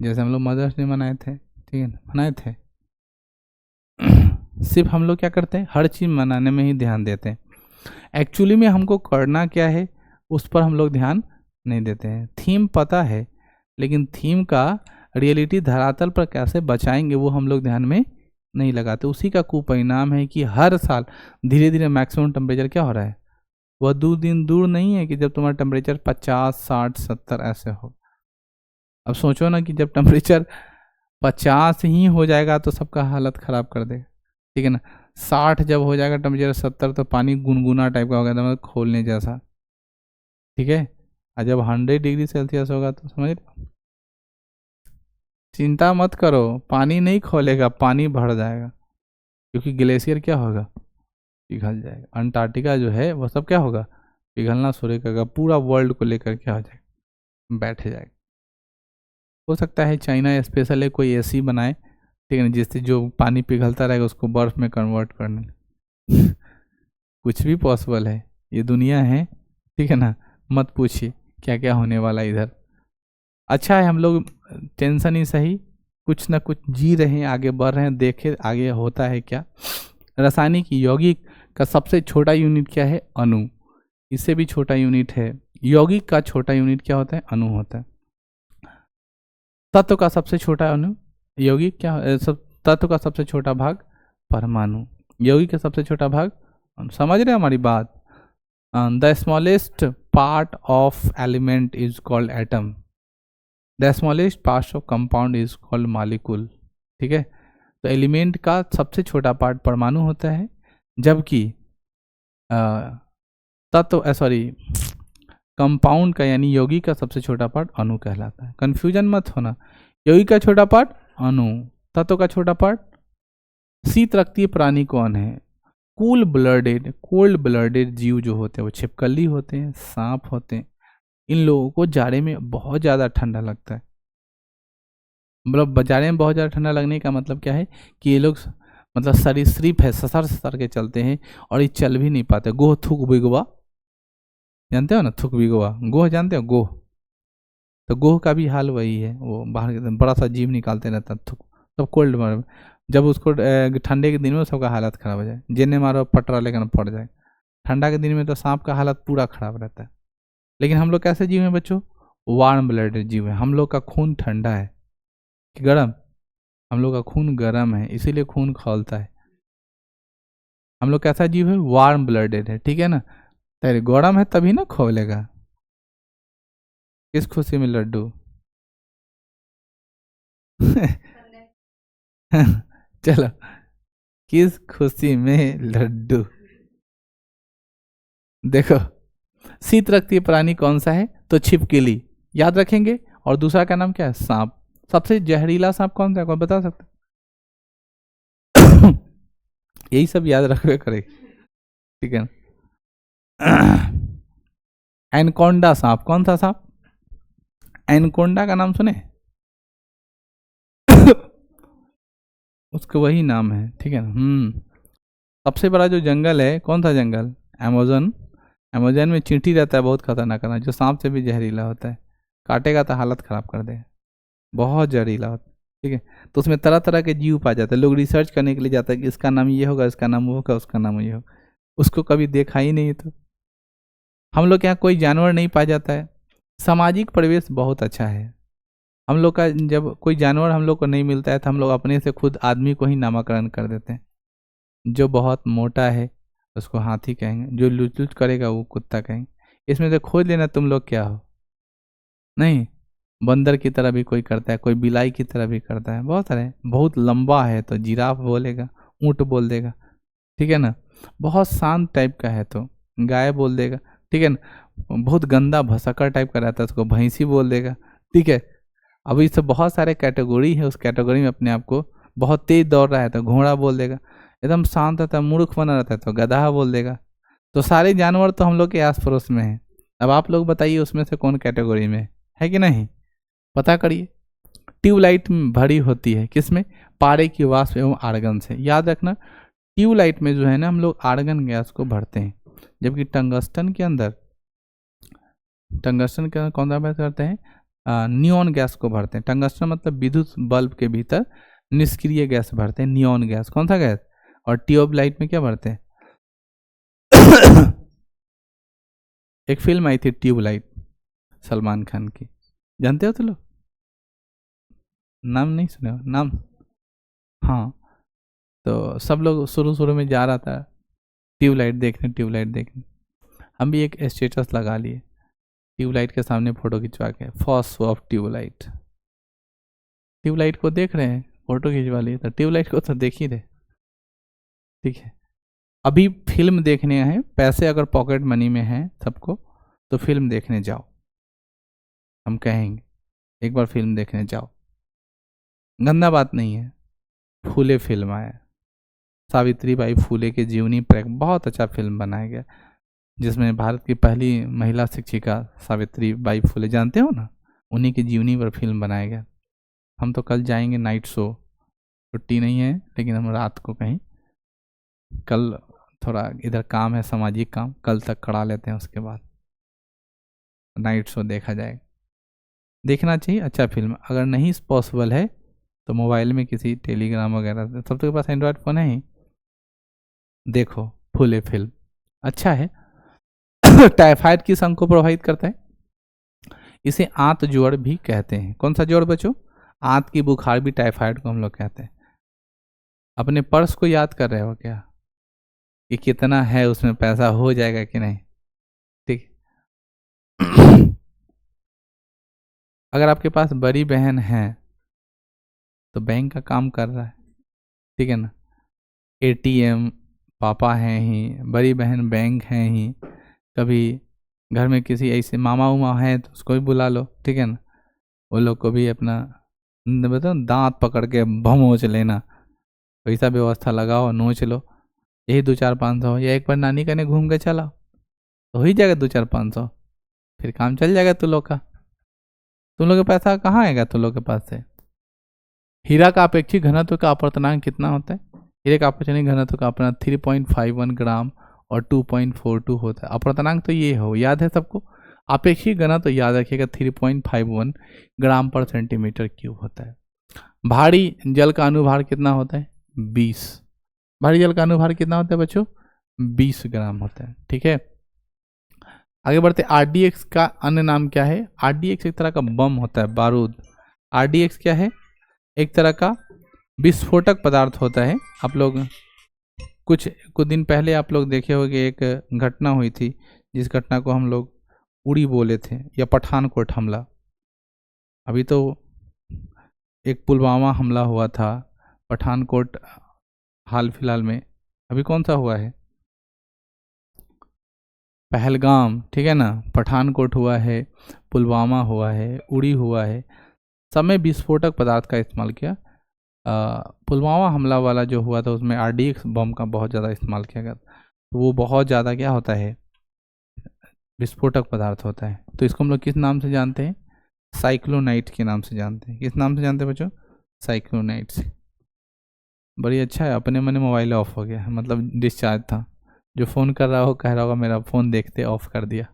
जैसे हम लोग मदर्स डे मनाए थे, ठीक है ना, मनाए थे, सिर्फ हम लोग क्या करते हैं? हर चीज़ मनाने में ही ध्यान देते हैं। एक्चुअली में हमको करना क्या है उस पर हम लोग ध्यान नहीं देते हैं। थीम पता है, लेकिन थीम का रियलिटी धरातल पर कैसे बचाएंगे वो हम लोग ध्यान में नहीं लगाते। उसी का कुपरिणाम है कि हर साल धीरे धीरे मैक्सिमम टेम्परेचर क्या हो रहा है? वह 2 दिन दूर नहीं है कि जब तुम्हारा टेम्परेचर 50, 60, 70 ऐसे हो। अब सोचो ना कि जब टेम्परेचर 50 ही हो जाएगा तो सबका हालत ख़राब कर देगा, ठीक है ना। 60 जब हो जाएगा टेम्परेचर 70 तो पानी गुनगुना टाइप का होगा, मतलब खोलने जैसा, ठीक है। और जब 100 डिग्री सेल्सियस होगा तो समझ रहे, चिंता मत करो, पानी नहीं खोलेगा, पानी भर जाएगा, क्योंकि ग्लेशियर क्या होगा? पिघल जाएगा। अंटार्कटिका जो है वो सब क्या होगा? पिघलना शुरू करेगा, पूरा वर्ल्ड को लेकर क्या हो जाएगा? बैठ जाएगा। हो सकता है चाइना स्पेशल है कोई एसी बनाए, ठीक है ना, जिससे जो पानी पिघलता रहेगा उसको बर्फ में कन्वर्ट करने कुछ भी पॉसिबल है, ये दुनिया है, ठीक है ना। मत पूछिए क्या क्या होने वाला इधर। अच्छा है हम लोग टेंशन ही सही, कुछ ना कुछ जी रहे हैं, आगे बढ़ रहे हैं, देखे आगे होता है क्या। रासायनिक यौगिक का सबसे छोटा यूनिट क्या है? अणु। इससे भी छोटा यूनिट है। यौगिक का छोटा यूनिट क्या होता है? अणु होता है। तत्व का सबसे छोटा अणु यौगिक क्या? तत्व का सबसे छोटा भाग परमाणु। यौगिक का सबसे छोटा भाग, समझ रहे हैं हमारी बात? The smallest part of element is called atom, the smallest part of compound is called molecule, ठीक है। तो एलिमेंट का सबसे छोटा पार्ट परमाणु होता है, जबकि तत्व सॉरी कंपाउंड का यानी यौगिक का सबसे छोटा पार्ट अणु कहलाता है। कंफ्यूजन मत होना, यौगिक का छोटा पार्ट अणु, तत्व का छोटा पार्ट। शीत रक्तीय प्राणी कौन है? कोल्ड ब्लडेड जीव जो होते हैं वो छिपकली होते हैं, सांप होते हैं। इन लोगों को जाड़े में बहुत ज़्यादा ठंडा लगता है। मतलब जाड़े में बहुत ज़्यादा ठंडा लगने का मतलब क्या है कि ये लोग मतलब सरीसृप है, ससर के चलते हैं और ये चल भी नहीं पाते। गोह थूक बिगवा, जानते हो ना, थूक बिगवा, गोह जानते हो? गोह, तो गोह का भी हाल वही है, वो बाहर बड़ा सा जीव निकालते रहता है, थूक। तब कोल्ड में जब उसको ठंडे के दिन में सबका हालत ख़राब हो जाए, जेने मारो पटरा लेकर पड़ जाए। ठंडा के दिन में तो सांप का हालत पूरा ख़राब रहता है। लेकिन हम लोग कैसे जीव हैं बच्चों? वार्म ब्लडेड जीव है। हम लोग का खून ठंडा है कि गर्म? हम लोग का खून गर्म है, इसीलिए खून खौलता है। हम लोग कैसा जीव है? वार्म ब्लडेड है, ठीक है ना। तेरे गर्म है तभी ना खोलेगा। किस खुशी में लड्डू चलो, किस खुशी में लड्डू? देखो, शीत रक्तीय प्राणी कौन सा है? तो छिपकली, याद रखेंगे। और दूसरा का नाम क्या है? सांप। सबसे जहरीला सांप कौन सा है, कौन बता सकते? यही सब याद रखवे करे, ठीक है ना। एनकोंडा सांप, कौन सा सांप? एनकोंडा का नाम सुने? उसका वही नाम है, ठीक है ना। सबसे बड़ा जो जंगल है, कौन सा जंगल? अमेजन। अमेजन में चींटी रहता है, बहुत खतरनाक है, जो सांप से भी जहरीला होता है, काटेगा तो हालत ख़राब कर देगा, बहुत जहरीला होता है, ठीक है। तो उसमें तरह तरह के जीव पाए जाते हैं, लोग रिसर्च करने के लिए जाते हैं कि इसका नाम ये होगा, इसका नाम वो होगा, उसका नाम ये होगा, उसको कभी देखा ही नहीं। तो हम लोग के यहाँ कोई जानवर नहीं पाया जाता है, सामाजिक परिवेश बहुत अच्छा है हम लोग का। जब कोई जानवर हम लोग को नहीं मिलता है तो हम लोग अपने से खुद आदमी को ही नामकरण कर देते हैं। जो बहुत मोटा है उसको हाथी कहेंगे, जो लुच लुच करेगा वो कुत्ता कहेंगे। इसमें से खोज लेना तुम लोग क्या हो। नहीं, बंदर की तरह भी कोई करता है, कोई बिलाई की तरह भी करता है, बहुत सारे। बहुत लंबा है तो जिराफ बोलेगा, ऊँट बोल देगा, ठीक है ना। बहुत शांत टाइप का है तो गाय बोल देगा, ठीक है ना। बहुत गंदा भसकर टाइप का रहता है उसको भैंसी बोल देगा, ठीक है। अब इससे बहुत सारे कैटेगरी है, उस कैटेगरी में अपने आप को, बहुत तेज दौड़ रहा है तो घोड़ा बोल देगा, एकदम शांत रहता है मूर्ख बना रहता है तो गधा बोल देगा। तो सारे जानवर तो हम लोग के आस पड़ोस में हैं। अब आप लोग बताइए उसमें से कौन कैटेगरी में है कि नहीं, पता करिए। ट्यूबलाइट भरी होती है किसमें? पारे की वाष्प एवं आर्गन से। याद रखना, ट्यूबलाइट में जो है ना हम लोग आर्गन गैस को भरते हैं, जबकि टंगस्टन के अंदर कौन सा गैस करते हैं? नियॉन गैस को भरते हैं। टंगस्टन मतलब विद्युत बल्ब के भीतर निष्क्रिय गैस भरते हैं, नियॉन गैस। कौन सा गैस? और ट्यूबलाइट में क्या भरते हैं? एक फिल्म आई थी ट्यूबलाइट, सलमान खान की, जानते हो तो लोग? नाम नहीं सुने हो नाम? हाँ, तो सब लोग शुरू शुरू में जा रहा था ट्यूबलाइट देखने, ट्यूबलाइट देखने। हम भी एक स्टेटस लगा लिए ट्यूबलाइट के सामने फोटो खिंचवा के, first show of Tubelight. Tubelight को देख रहे हैं, फोटो खिंचवा लिए, तो ट्यूबलाइट को तो देख ही रहे, ठीक है। अभी फिल्म देखने हैं, पैसे अगर पॉकेट मनी में हैं सबको तो फिल्म देखने जाओ, हम कहेंगे एक बार फिल्म देखने जाओ, गंदा बात नहीं है। फूले फिल्म आया, सावित्री बाई फूले के जीवनी पर एक बहुत अच्छा फिल्म बनाया गया, जिसमें भारत की पहली महिला शिक्षिका सावित्री बाई फूले, जानते हो ना, उन्हीं की जीवनी पर फिल्म बनाया गया। हम तो कल जाएंगे नाइट शो, छुट्टी नहीं है लेकिन हम रात को कहीं, कल थोड़ा इधर काम है, सामाजिक काम, कल तक करा लेते हैं, उसके बाद नाइट शो देखा जाएगा। देखना चाहिए, अच्छा फिल्म। अगर नहीं पॉसिबल है तो मोबाइल में किसी टेलीग्राम वगैरह, सब के पास एंड्रॉयड फ़ोन है ही, देखो फुले फिल्म, अच्छा है। टाइफाइड किस अंग को प्रभावित करता है? इसे आंत ज्वर भी कहते हैं। कौन सा ज्वर बच्चों? आंत की बुखार भी टाइफाइड को हम लोग कहते हैं। अपने पर्स को याद कर रहे हो क्या कि कितना है उसमें, पैसा हो जाएगा कि नहीं, ठीक। अगर आपके पास बड़ी बहन है तो बैंक का काम कर रहा है, ठीक है ना। एटीएम पापा हैं ही, बड़ी बहन बैंक हैं ही, कभी घर में किसी ऐसे मामा उमा है तो उसको भी बुला लो, ठीक है ना। वो लोग को भी अपना बताओ दांत पकड़ के भमोच लेना, पैसा व्यवस्था लगाओ, नोच लो, यही 2-4-500, या एक बार नानी कने घूम के चलाओ तो हो ही जाएगा 2-4-500, फिर काम चल जाएगा तुम लोग का। तुम लोग का पैसा कहाँ आएगा तुम लोग के पास से? हीरा का अपेक्षित घनत्व का अपर्तनांक कितना होता है? हीरे का अपेक्षित घनत्व का अपना 3.51 ग्राम और 2.42 होता है। अपर्तनांक तो ये हो, याद है सबको। अपेक्षित घनत्व तो याद रखिएगा 3.51 ग्राम पर सेंटीमीटर क्यूब होता है। भारी जल का अनुभार कितना होता है? 20। भारी जल का अनुभार कितना होता है बच्चों? 20 ग्राम होता है, ठीक है। आगे बढ़ते, आरडीएक्स का अन्य नाम क्या है? आरडीएक्स एक तरह का बम होता है, बारूद। आरडीएक्स क्या है? एक तरह का विस्फोटक पदार्थ होता है। आप लोग कुछ दिन पहले आप लोग देखे होंगे, एक घटना हुई थी जिस घटना को हम लोग उड़ी बोले थे, या पठानकोट हमला। अभी तो एक पुलवामा हमला हुआ था, पठानकोट हाल फिलहाल में अभी कौन सा हुआ है? पहलगाम, ठीक है ना। पठानकोट हुआ है, पुलवामा हुआ है, उड़ी हुआ है, सब में विस्फोटक पदार्थ का इस्तेमाल किया। पुलवामा हमला वाला जो हुआ था उसमें आरडीएक्स बम का बहुत ज़्यादा इस्तेमाल किया गया, तो वो बहुत ज़्यादा क्या होता है? विस्फोटक पदार्थ होता है। तो इसको हम लोग किस नाम से जानते हैं? साइक्लोनाइट के नाम से जानते हैं। किस नाम से जानते हैं बच्चों? साइक्लोनाइट से। बड़ी अच्छा है, अपने मने मोबाइल ऑफ हो गया, मतलब डिस्चार्ज था। जो फ़ोन कर रहा हो कह रहा होगा मेरा फ़ोन देखते ऑफ कर दिया।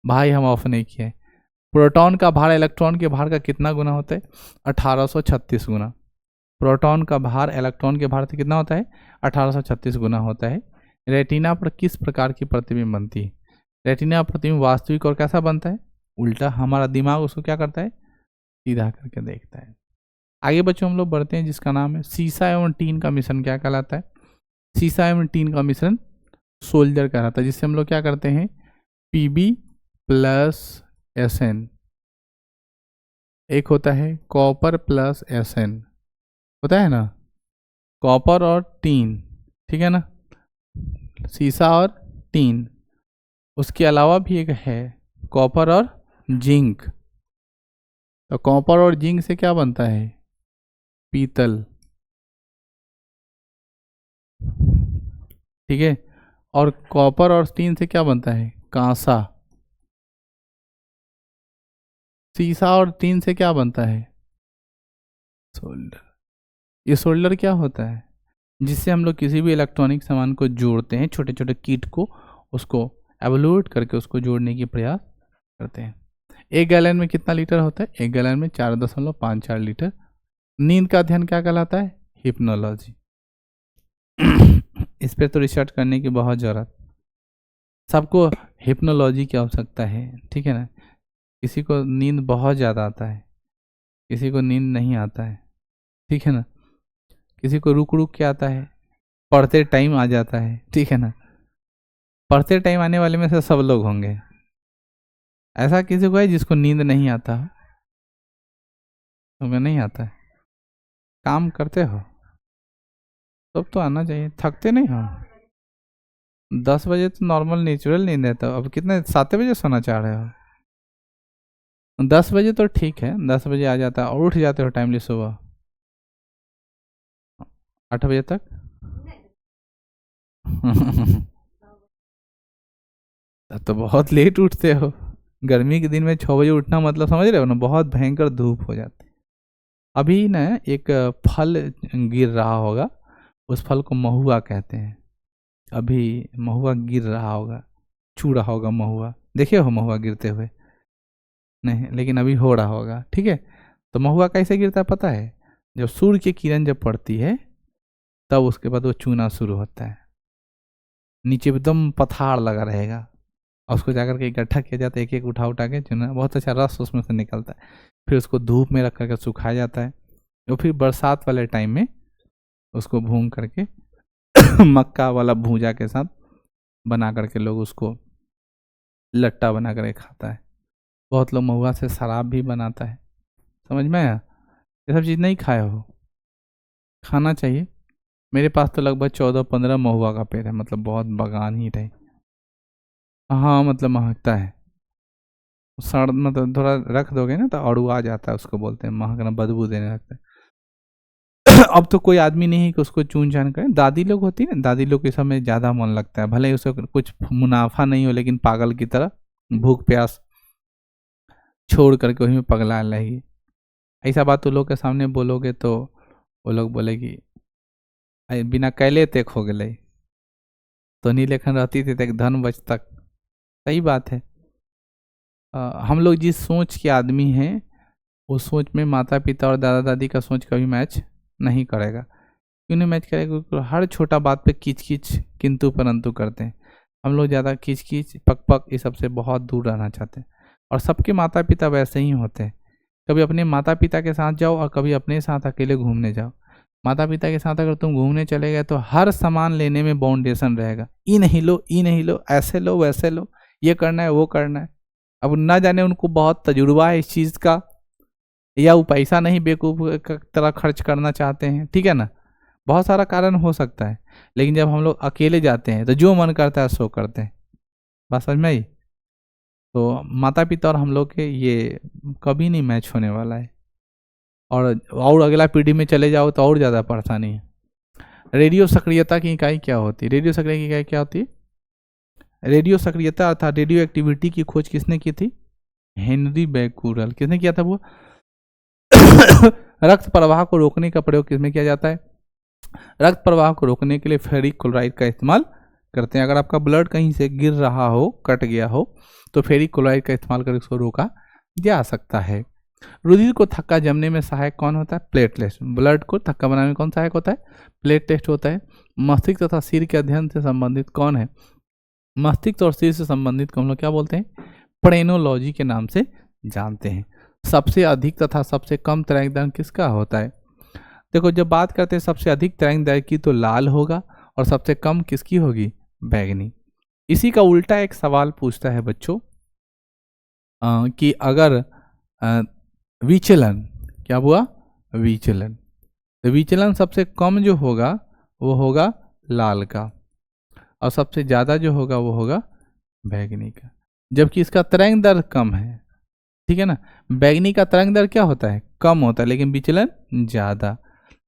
भाई हम ऑफ नहीं किए। प्रोटॉन का भार इलेक्ट्रॉन के भार का कितना गुना होता है? 1836 गुना। प्रोटॉन का भार इलेक्ट्रॉन के भार से कितना होता है? 1836 गुना होता है। रेटिना पर किस प्रकार की प्रतिबिंब बनती है? रेटिना प्रतिबिंब वास्तविक और कैसा बनता है? उल्टा। हमारा दिमाग उसको क्या करता है? सीधा करके देखता है। आगे बच्चों हम लोग बढ़ते हैं, जिसका नाम है सीसा एवं टीन का मिश्रण क्या कहलाता है? सीसा एवं टीन का मिश्रण सोल्जर कहलाता है, जिससे हम लोग क्या करते हैं? Pb plus Sn। एक होता है कॉपर प्लस Sn, होता है ना, कॉपर और टीन, ठीक है ना, सीसा और टीन। उसके अलावा भी एक है कॉपर और जिंक। तो कॉपर और जिंक से क्या बनता है? पीतल, ठीक है। और कॉपर और टीन से क्या बनता है? कांसा। सीसा और टीन से क्या बनता है? सोल्डर। ये सोल्डर क्या होता है? जिससे हम लोग किसी भी इलेक्ट्रॉनिक सामान को जोड़ते हैं, छोटे छोटे किट को, उसको एवोल्यूट करके उसको जोड़ने की प्रयास करते हैं। एक गैलन में कितना लीटर होता है? एक गैलन में 4.54 लीटर। नींद का अध्ययन क्या कहलाता है? हिप्नोलॉजी। इस पर तो रिसर्च करने की बहुत ज़रूरत, सबको हिप्नोलॉजी की आवश्यकता है, ठीक है ना। किसी को नींद बहुत ज़्यादा आता है, किसी को नींद नहीं आता है, ठीक है ना। किसी को रुक रुक के आता है, पढ़ते टाइम आ जाता है, ठीक है ना। पढ़ते टाइम आने वाले में से सब लोग होंगे। ऐसा किसी को है जिसको नींद नहीं आता? तुम्हें नहीं आता है? काम करते हो तब तो आना चाहिए। थकते नहीं हो? 10 बजे तो नॉर्मल नेचुरल नींद है, तो अब कितने 7 बजे सोना चाह रहे हो? 10 बजे तो ठीक है, 10 बजे आ जाता है और उठ जाते हो टाइमली सुबह 8 बजे तक। तब तो बहुत लेट उठते हो। गर्मी के दिन में 6 बजे उठना मतलब समझ रहे हो ना, बहुत भयंकर धूप हो जाती है। अभी ना एक फल गिर रहा होगा, उस फल को महुआ कहते हैं। अभी महुआ गिर रहा होगा, छू रहा होगा महुआ, देखे हो महुआ गिरते हुए? नहीं, लेकिन अभी हो रहा होगा, ठीक है। तो महुआ कैसे गिरता है पता है? जब सूर्य की किरण जब पड़ती है तब उसके बाद वो चूना शुरू होता है, नीचे एकदम पथार लगा रहेगा, और उसको जाकर के इकट्ठा किया जाता है, एक एक उठा उठा के चूना, बहुत अच्छा रस उसमें से निकलता है। फिर उसको धूप में रख करके सुखाया जाता है, और फिर बरसात वाले टाइम में उसको भून करके मक्का वाला भूजा के साथ बना करके लोग उसको लट्टा बना करके खाता है। बहुत लोग महुआ से शराब भी बनाता है। समझ में आया? ये सब चीज़ नहीं खाए हो? खाना चाहिए। मेरे पास तो लगभग 14-15 महुआ का पेड़ है, मतलब बहुत बागान ही रहे। हाँ, मतलब महकता है, सड़ मतलब थोड़ा रख दोगे ना तो अड़ुआ जाता है, उसको बोलते हैं महकना, बदबू देने लगता है। अब तो कोई आदमी नहीं है कि उसको चून चान करे। दादी लोग होती है ना, दादी लोग के समय ज़्यादा मन लगता है, भले ही उसको कुछ मुनाफा नहीं हो, लेकिन पागल की तरह भूख प्यास छोड़ करके वहीं में पगला रहेगी। ऐसा बात तो लोग के सामने बोलोगे तो वो लोग बोलेगी बिना कैले ते खो गए, तो नहीं लेखन रहती थी तक धन बच तक। सही बात है। हम लोग जिस सोच के आदमी हैं उस सोच में माता पिता और दादा दादी का सोच कभी मैच नहीं करेगा। क्यों नहीं मैच करेगा? क्योंकि हर छोटा बात पे किच किच किंतु परंतु करते हैं। हम लोग ज़्यादा किच किच पक पक इस सब से बहुत दूर रहना चाहते हैं, और सबके माता पिता वैसे ही होते हैं। कभी अपने माता पिता के साथ जाओ और कभी अपने साथ अकेले घूमने जाओ। माता पिता के साथ अगर तुम घूमने चले गए तो हर सामान लेने में बाउंडेशन रहेगा, ई नहीं लो, ई नहीं लो, ऐसे लो वैसे लो, ये करना है वो करना है। अब ना जाने उनको बहुत तजुर्बा है इस चीज़ का, या वो पैसा नहीं बेवकूफ़ की तरह खर्च करना चाहते हैं, ठीक है ना। बहुत सारा कारण हो सकता है, लेकिन जब हम लोग अकेले जाते हैं तो जो मन करता है सो करते हैं। बात समझ में आई? तो माता पिता और हम लोग के ये कभी नहीं मैच होने वाला है, और अगला पीढ़ी में चले जाओ तो और ज़्यादा परेशानी है। रेडियो सक्रियता की इकाई क्या होती है? रेडियो सक्रियता की इकाई क्या होती है? रेडियो सक्रियता अर्थात रेडियो एक्टिविटी की खोज किसने की थी? Henri Becquerel. किसने किया था वो? रक्त प्रवाह को रोकने का प्रयोग किसमें किया जाता है? रक्त प्रवाह को रोकने के लिए फेरिक क्लोराइड का इस्तेमाल करते हैं। अगर आपका ब्लड कहीं से गिर रहा हो, कट गया हो, तो फेरिक क्लोराइड का इस्तेमाल कर उसको रोका जा सकता है। रुधिर को थक्का जमने में सहायक कौन होता है? प्लेटलेट्स। ब्लड को थक्का बनाने में कौन सहायक होता है? प्लेटलेट्स होता है। मस्तिष्क तथा सिर के अध्ययन से संबंधित कौन है? मस्तिष्क और सिर से संबंधित को हम लोग क्या बोलते हैं? प्रेनोलॉजी के नाम से जानते हैं। सबसे अधिक तथा सबसे कम तरंग किसका होता है? देखो, जब बात करते हैं सबसे अधिक तरंग की तो लाल होगा और सबसे कम किसकी होगी? बैगनी। इसी का उल्टा एक सवाल पूछता है बच्चों कि अगर विचलन, क्या हुआ? विचलन। तो विचलन सबसे कम जो होगा वो होगा लाल का, और सबसे ज़्यादा जो होगा वो होगा बैगनी का, जबकि इसका तरंग दर कम है। ठीक है ना? बैगनी का तरंग दर क्या होता है? कम होता है, लेकिन विचलन ज़्यादा।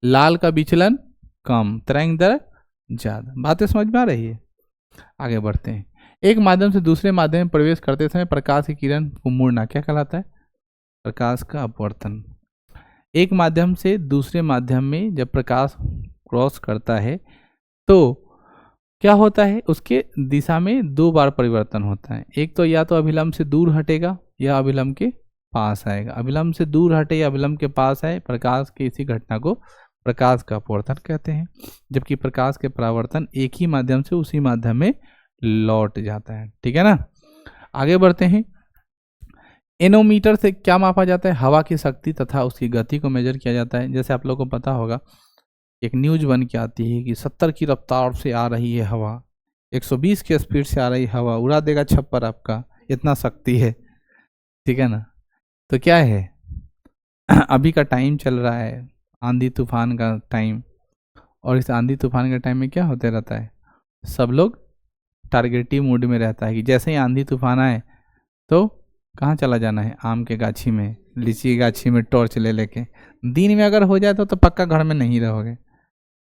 लाल का विचलन कम, तरंग दर ज़्यादा। बातें समझ में आ रही है? आगे बढ़ते हैं। एक माध्यम से दूसरे माध्यम में प्रवेश करते समय प्रकाश की किरण को मुड़ना क्या कहलाता है? प्रकाश का अपवर्तन। एक माध्यम से दूसरे माध्यम में जब प्रकाश क्रॉस करता है तो क्या होता है? उसके दिशा में दो बार परिवर्तन होता है। एक तो या तो अभिलंब से दूर हटेगा या अभिलंब के पास आएगा। अभिलंब से दूर हटे या अभिलंब के पास आए, प्रकाश की इसी घटना को प्रकाश का अपवर्तन कहते हैं। जबकि प्रकाश के परावर्तन एक ही माध्यम से उसी माध्यम में लौट जाता है। ठीक है ना? आगे बढ़ते हैं। एनोमीटर से क्या मापा जाता है? हवा की शक्ति तथा उसकी गति को मेजर किया जाता है। जैसे आप लोगों को पता होगा, एक न्यूज बन के आती है कि 70 की रफ्तार से आ रही है हवा, 120 की स्पीड से आ रही हवा, उड़ा देगा छप्पर आपका, इतना शक्ति है। ठीक है ना? तो क्या है, अभी का टाइम चल रहा है आंधी तूफान का टाइम, और इस आंधी तूफान के टाइम में क्या होते रहता है? सब लोग टारगेटिव मूड में रहता है कि जैसे ही आंधी तूफान आए तो कहाँ चला जाना है? आम के गाछी में, लीची की गाछी में टॉर्च ले लेके। दिन में अगर हो जाए तो पक्का घर में नहीं रहोगे।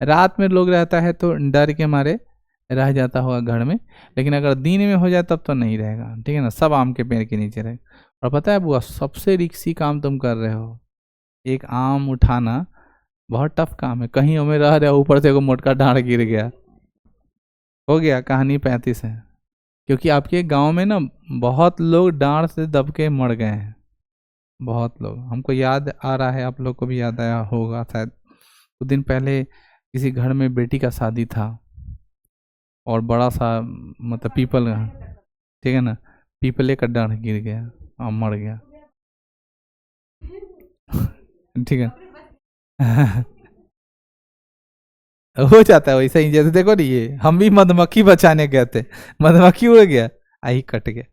रात में लोग रहता है तो डर के मारे रह जाता होगा घर में, लेकिन अगर दिन में हो जाए तब तो नहीं रहेगा। ठीक है ना? सब आम के पेड़ के नीचे रहे। और पता है बुआ, सबसे रिक्सी काम तुम कर रहे हो। एक आम उठाना बहुत टफ काम है। कहीं हमें रह रहे हो, ऊपर से को मोटका डांड गिर गया, हो गया कहानी 35 है। क्योंकि आपके गांव में ना बहुत लोग डांड से दब के मर गए हैं, बहुत लोग। हमको याद आ रहा है, आप लोग को भी याद आया होगा शायद, कुछ दिन पहले किसी घर में बेटी का शादी था और बड़ा सा मतलब पीपल, ठीक है ना, पीपले का डांड गिर गया और मर गया। ठीक है हो जाता है वैसा ही। जैसे देखो ना, ये हम भी मधुमक्खी बचाने गए थे, मधुमक्खी उड़ गया, आई कट गया,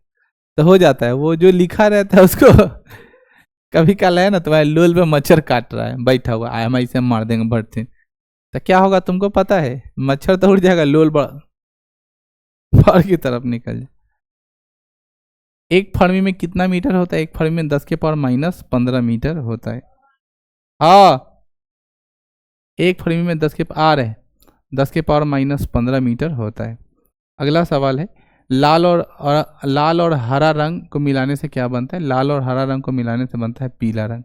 तो हो जाता है। वो जो लिखा रहता है उसको कभी कल है ना, तुम्हारे लोल पे मच्छर काट रहा है, बैठा हुआ आया, हम ऐसे मार देंगे भरते, तो क्या होगा तुमको पता है? मच्छर तो उड़ जाएगा, लोल बाहर की तरफ निकल जाए। एक फर्मी में कितना मीटर होता है? एक फर्मी में 10 के पावर -15 मीटर होता है। हाँ, एक फर्मी में 10 के पावर -15 मीटर होता है। अगला सवाल है, लाल और हरा रंग को मिलाने से क्या बनता है? लाल और हरा रंग को मिलाने से बनता है पीला रंग।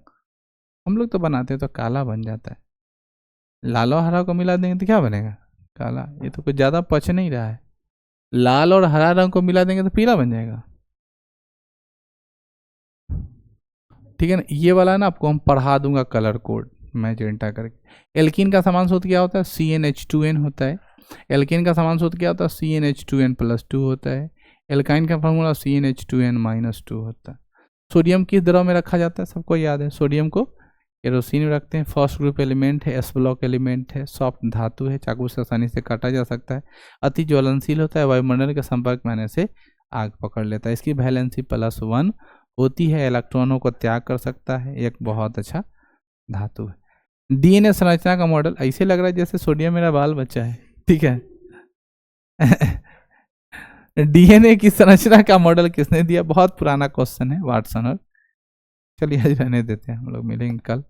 हम लोग तो बनाते हैं तो काला बन जाता है। लाल और हरा को मिला देंगे तो क्या बनेगा? काला। ये तो कुछ ज़्यादा पच नहीं रहा है। लाल और हरा रंग को मिला देंगे तो पीला बन जाएगा। ठीक है ना? ये वाला ना आपको हम पढ़ा दूंगा कलर कोड मैजेंटा करके। एल्कीन का समान सूत्र क्या होता है? CnH2n होता है। एल्कीन का समान सूत्र क्या होता है? CnH2n+2 होता है। एल्काइन का फॉर्मूला CnH2n-2 होता है। सोडियम किस द्रव में रखा जाता है? सबको याद है, सोडियम को केरोसिन में रखते हैं। फर्स्ट ग्रुप एलिमेंट है, S ब्लॉक एलिमेंट है, सॉफ्ट धातु है, चाकू से आसानी से काटा जा सकता है, अति ज्वलनशील होता है, वायुमंडल के संपर्क में आने से आग पकड़ लेता है। इसकी वैलेंसी +1 होती है, इलेक्ट्रॉनों को त्याग कर सकता है, एक बहुत अच्छा धातु है। DNA संरचना का मॉडल ऐसे लग रहा है जैसे सोडियम मेरा बाल बच्चा है। ठीक है DNA की संरचना का मॉडल किसने दिया? बहुत पुराना क्वेश्चन है, वाटसन। और चलिए आज रहने देते हैं, हम लोग मिलेंगे कल।